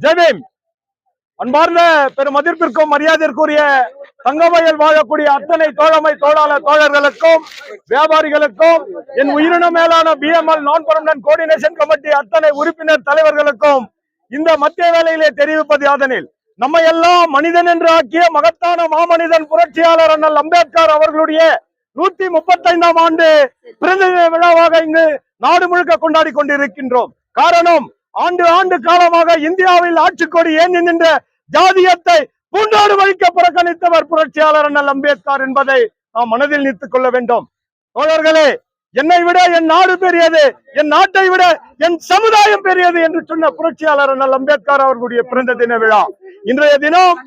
ஜெய்பீம். அன்பார்ந்த பெரும் மதிப்பிற்கும் மரியாதைக்குரிய தங்கவயல் வாழக்கூடிய அத்தனை தோழமை தோழாளர் தோழர்களுக்கும் வியாபாரிகளுக்கும் என் உயிரின மேலான பிஎம்எல் நான் பர்மனன்ட் கோஆர்டினேஷன் கமிட்டி அத்தனை உறுப்பினர் தலைவர்களுக்கும் இந்த மத்திய வேளையிலே தெரிவிப்பது யாதெனில், நம்ம எல்லாம் மனிதன் என்று ஆக்கிய மகத்தான மாமனிதன் புரட்சியாளர் அண்ணல் அம்பேத்கர் அவர்களுடைய 135ஆம் ஆண்டு பிறந்த விழாவாக இங்கு நாடு முழுக்க கொண்டாடி கொண்டிருக்கின்றோம். காரணம், ஆண்டு காலமாக இந்தியாவில் ஆட்சி கொடி ஏந்தி நின்ற ஜாதியத்தை பூண்டோடு வழிக்க புறக்கணித்தவர் புரட்சியாளர் அண்ணல் அம்பேத்கர் என்பதை நாம் மனதில் நிறுத்திக் கொள்ள வேண்டும். தோழர்களே, என்னை விட என் நாடு பெரியது, என் நாட்டை விட என் சமுதாயம் பெரியது என்று சொன்ன புரட்சியாளர் அண்ணல் அம்பேத்கர் அவர்களுடைய பிறந்த தின விழா. இன்றைய தினம்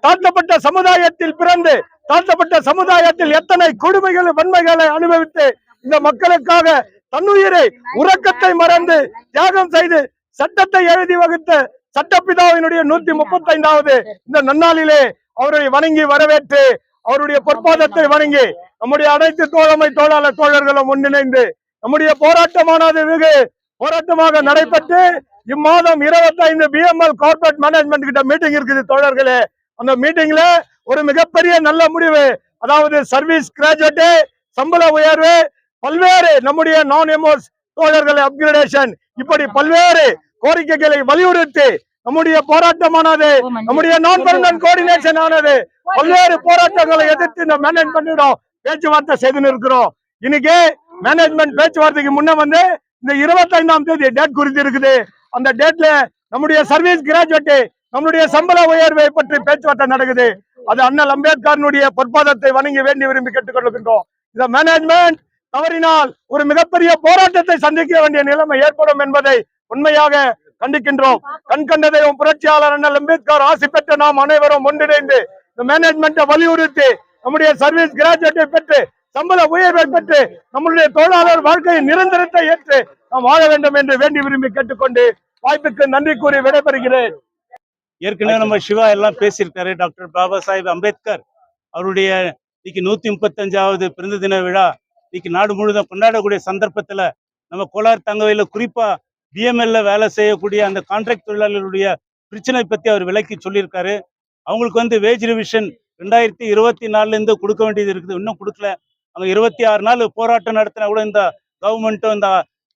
தாழ்த்தப்பட்ட சமுதாயத்தில் பிறந்து தாழ்த்தப்பட்ட சமுதாயத்தில் எத்தனை கொடுமைகள் வன்மைகளை அனுபவித்து இந்த மக்களுக்காக தன்னுயிரை உறக்கத்தை மறந்து தியாகம் செய்து சட்டத்தை எழுதி வகுத்த சட்டப்பிதாவினுடைய 135வது இந்த நன்னாளிலே அவரை வணங்கி வரவேற்று அவருடைய பொற்பாதத்தை வணங்கி நம்முடைய அனைத்து தோழமை தோழாளர் தோழர்களும் ஒன்றிணைந்து நம்முடைய போராட்டமானது வெகு போராட்டமாக நடைபெற்று இம்மாதம் 25 பிஎம்எல் கார்பரேட் மேனேஜ்மெண்ட் கிட்ட மீட்டிங் இருக்குது தோழர்களே. அந்த மீட்டிங்ல ஒரு மிகப்பெரிய நல்ல முடிவு, அதாவது சர்வீஸ் கிராஜுவேட் சம்பள உயர்வு, பல்வேறு நம்முடைய நான் எம்ஓஎஸ் தோழர்களை அப்கிரேடேஷன், இப்படி பல்வேறு கோரிக்கைகளை வலியுறுத்தி நம்முடைய போராட்டமானது நம்முடைய நான் பர்மனன்ட் கோஆர்டினேஷன் ஆனது பல்வேறு போராட்டங்களை எதிர்த்து இந்த மேனேஜ்மெண்ட் பேச்சுவார்த்தை செய்து இருக்கிறோம். இன்னைக்கு மேனேஜ்மெண்ட் பேச்சுவார்த்தைக்கு முன்ன வந்து இந்த 25ஆம் தேதி டேட் குறித்து இருக்குது. அந்த டேட்ல நம்முடைய சர்வீஸ் கிராஜுவேட் நம்முடைய சம்பள உயர்வை பற்றி பேச்சுவார்த்தை நடக்குது. அது அண்ணல் அம்பேத்கருடைய பொற்பாதத்தை வணங்கி வேண்டி விரும்பி கேட்டுக்கொள்கின்றோம். இந்த மேனேஜ்மெண்ட் தவறினால் ஒரு மிகப்பெரிய போராட்டத்தை சந்திக்க வேண்டிய நிலைமை ஏற்படும் என்பதை உண்மையாக கண்டிக்கின்றோம். கண்டதையும் புரட்சியாளர் அண்ணல் அம்பேத்கர் ஆசி பெற்ற நாம் அனைவரும் ஒன்றிணைந்து இந்த மேனேஜ்மெண்ட்டை வலியுறுத்தி நம்முடைய சர்வீஸ் கிராஜுவேட்டை பெற்று சம்பள உயர்வை பெற்று நம்முடைய தொழிலாளர் வாழ்க்கையின் நிரந்தரத்தை ஏற்று நாம் வாழ வேண்டும் என்று வேண்டி விரும்பி கேட்டுக்கொண்டு வாய்ப்புக்கு நன்றி கூறி விடைபெறுகிறேன். ஏற்கனவே நம்ம சிவா எல்லாம் பேசியிருக்காரு. டாக்டர் பாபா சாஹிப் அம்பேத்கர் அவருடைய இன்னைக்கு 135வது பிறந்த தின விழா இன்னைக்கு நாடு முழுவதும் கொண்டாடக்கூடிய சந்தர்ப்பத்துல நம்ம கோலார் தங்கவையில குறிப்பா பிஎம்எல்ல வேலை செய்யக்கூடிய அந்த கான்ட்ராக்ட் தொழிலாளர்களுடைய பிரச்சனை பத்தி அவர் விளக்கி சொல்லியிருக்காரு. அவங்களுக்கு வந்து வேஜ் ரிவிஷன் 2024 கொடுக்க வேண்டியது இருக்குது, இன்னும் கொடுக்கல. அவங்க 26 நாள் போராட்டம் நடத்தினா கூட இந்த கவர்மெண்ட்டும் இந்த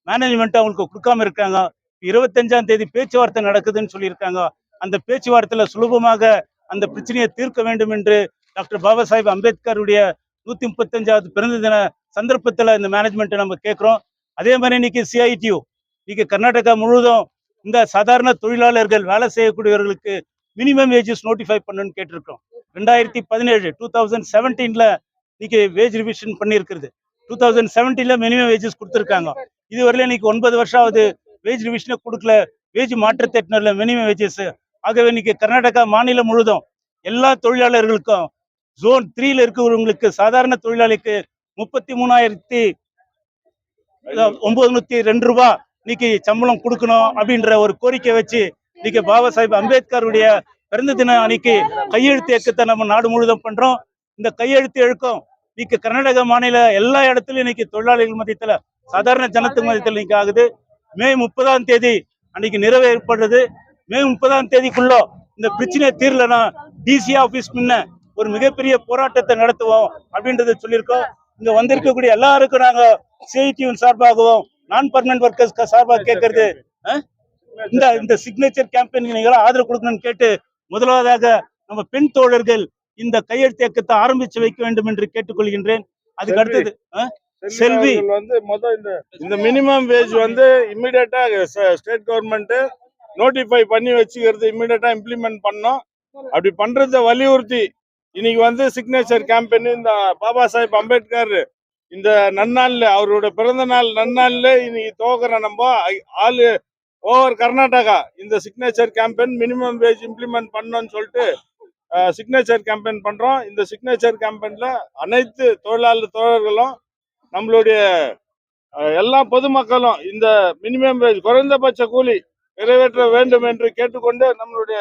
மேனேஜ்மெண்ட்டும் அவங்களுக்கு கொடுக்காம இருக்காங்க. 25ஆம் தேதி பேச்சுவார்த்தை நடக்குதுன்னு சொல்லியிருக்காங்க. அந்த பேச்சுவார்த்தையில சுலபமாக அந்த பிரச்சனையை தீர்க்க வேண்டும் என்று டாக்டர் பாபா சாஹிப் அம்பேத்கருடைய 135வது பிறந்த தின சந்தர்ப்பத்தில் இந்த மேனேஜ்மெண்ட்டை நம்ம கேட்குறோம். அதே மாதிரி இன்னைக்கு சிஐடியு இன்னைக்கு கர்நாடகா முழுவதும் இந்த சாதாரண தொழிலாளர்கள் வேலை செய்யக்கூடியவர்களுக்கு மினிமம் வேஜஸ் நோட்டிஃபை பண்ணணும்னு கேட்டிருக்கோம். 2017ல இன்னைக்கு வேஜ் ரிவிஷன் பண்ணியிருக்கிறது. 2017ல மினிமம் வேஜஸ் கொடுத்துருக்காங்க. இதுவரையில இன்னைக்கு 9 வருஷம் ஆகுது வேஜ் ரிவிஷனை கொடுக்கல, வேஜ் மாற்றத்தை எட்டினர்ல மினிமம் வேஜஸ். ஆகவே இன்னைக்கு கர்நாடகா மாநிலம் முழுவதும் எல்லா தொழிலாளர்களுக்கும் ஜோன் 3ல இருக்கிறவங்களுக்கு சாதாரண தொழிலாளிக்கு 33,902 ரூபாய் இன்னைக்கு சம்பளம் கொடுக்கணும் அப்படின்ற ஒரு கோரிக்கை வச்சு இன்னைக்கு பாபா சாஹிப் அம்பேத்கருடைய பிறந்த தின அன்னைக்கு கையெழுத்து இயக்கத்தை நம்ம நாடு முழுவதும் பண்றோம். இந்த கையெழுத்து இயக்கம் இன்னைக்கு கர்நாடக மாநில எல்லா இடத்துலயும் இன்னைக்கு தொழிலாளிகள் மத்தியத்துல சாதாரண ஜனத்துக்கு மத்தியத்தில் இன்னைக்கு ஆகுது. மே 30ஆம் தேதி அன்னைக்கு நிறைவேற்றப்படுறது. மே 30ஆம் தேதிக்குள்ள இந்த பிரச்சனை தீரலன்னா டிசி ஆபீஸ் முன்ன ஒரு மிகப்பெரிய போராட்டத்தை நடத்துவோம் அப்படின்றத சொல்லியிருக்கோம். இங்க வந்திருக்கக்கூடிய எல்லாருக்கும் நாங்க சிஐடியின் சார்பாகவும் நான் பர்மனன்ட் ஒர்க்கர்ஸ் சார்பாக கேட்கறது, இந்த சிக்னேச்சர் கேம்பெயின் நீங்க ஆதரவு கொடுக்கணும்னு கேட்டு முதலாவதாக நம்ம பெண் தோழர்கள் இந்த கையெழுத்து இயக்கத்தை ஆரம்பிச்சு வைக்க வேண்டும் என்று கேட்டுக்கொள்கின்றேன். அதுக்கு அடுத்தது செல்வி வந்து இந்த மினிமம் வேஜ் வந்து இம்மிடியட்டா ஸ்டேட் கவர்மெண்ட் நோட்டிஃபை பண்ணி வச்சுக்கிறது, இம்மிடியட்டா இம்ப்ளிமெண்ட் பண்ணோம். அப்படி பண்றத வலியுறுத்தி இன்னைக்கு வந்து சிக்னேச்சர் கேம்பெயின் இந்த பாபா சாஹிப் அம்பேத்கர் இந்த நன்னாள்ல அவரோட பிறந்த நாள் நன்னாள்ல இன்னைக்கு துவக்கிற நம்ம ஆல் ஓவர் கர்நாடகா இந்த signature campaign minimum wage implement பண்ணோம்னு சொல்லிட்டு சிக்னேச்சர் கேம்பெயின் பண்றோம். இந்த சிக்னேச்சர் கேம்பெயின்ல அனைத்து தொழிலாளர் தோழர்களும் நம்மளுடைய எல்லா பொதுமக்களும் இந்த மினிமம் வேஜ் குறைந்தபட்ச கூலி நிறைவேற்ற வேண்டும் என்று கேட்டுக்கொண்டு நம்மளுடைய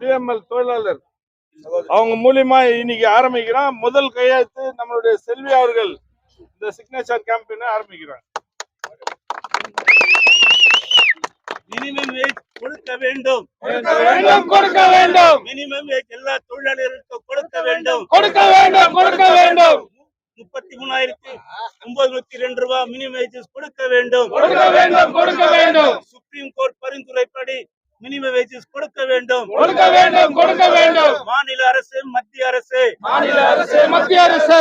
பிஎம்எல் தொழிலாளர் அவங்க மூலியமா இன்னைக்கு ஆரம்பிக்கிறோம். முதல் கையெழுத்து நம்மளுடைய செல்வி அவர்கள் இந்த சிக்னேச்சர் கேம்பெயினை ஆரம்பிக்கிறாங்க. மினிமம் வேஜ் கொடுக்க வேண்டும். கொடுக்க வேண்டும் மினிமம் வேஜ் எல்லா தொழிலாளர்களுக்கும் கொடுக்க வேண்டும். கொடுக்க வேண்டும் 33,902 ரூபாய் மினிமம் வேஜஸ் கொடுக்க வேண்டும். கொடுக்க வேண்டும் சுப்ரீம் கோர்ட் பரிந்துரைப்படி மினிமம் வேஜஸ் கொடுக்க வேண்டும். கொடுக்க வேண்டும் மாநில அரசு மத்திய அரசு மத்திய அரசு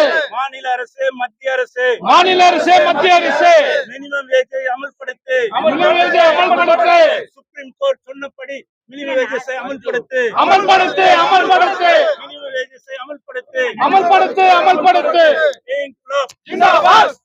மினிமம் வேஜை அமல்படுத்து. சுப்ரீம் கோர்ட் சொன்னபடி மினிமம் வேஜஸை அமல்படுத்து. மினிமம் வேஜஸை அமல்படுத்து. அமல்படுத்து இன்குலாப் ஜிந்தாபாத்